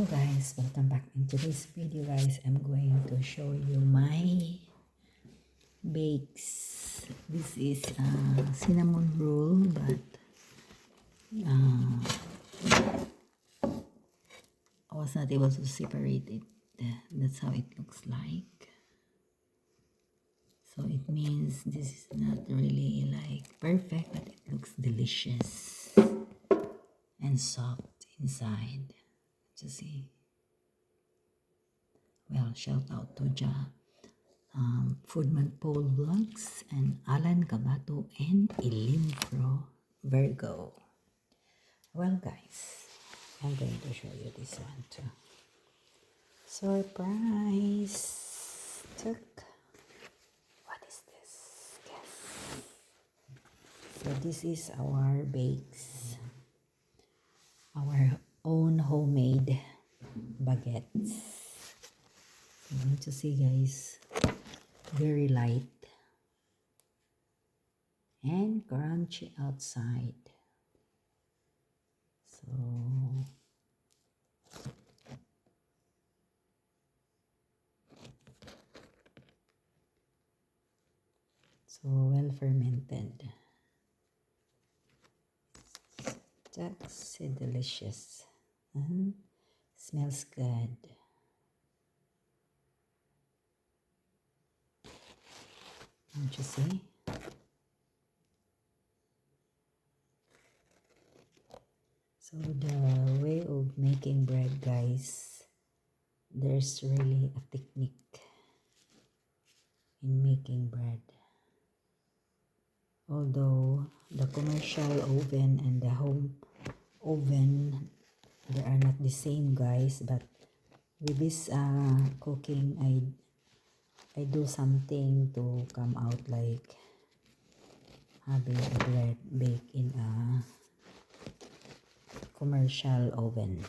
Hello guys, welcome back. In today's video guys, I'm going to show you my bakes. This is cinnamon roll, but I was not able to separate it. That's how it looks like. So it means this is not really like perfect, but it looks delicious and soft inside. Just see. Well, shout out to Foodman Paul Vlogs and Alan Cabato and Ilimfro Virgo. Well guys, I'm going to show you this one too. Surprise! What is this? Guess. So this is our bakes. Our own homemade baguettes. You need to see guys, very light and crunchy outside. So well fermented. That's delicious. Smells good. Don't you see? So the way of making bread guys, there's really a technique in making bread. Although the commercial oven and the home oven, they are not the same guys, but with this cooking I do something to come out like having a bread baked in a commercial oven.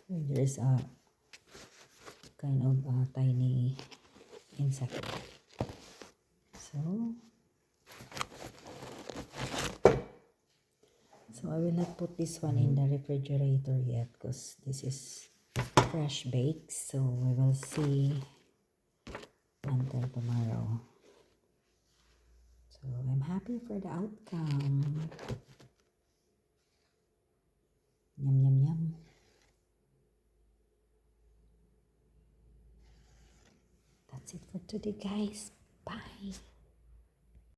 There's a kind of tiny insect. So I will not put this one in the refrigerator yet because this is fresh baked. So we will see until tomorrow. So I'm happy for the outcome. Yum yum yum. That's it for today guys. Bye.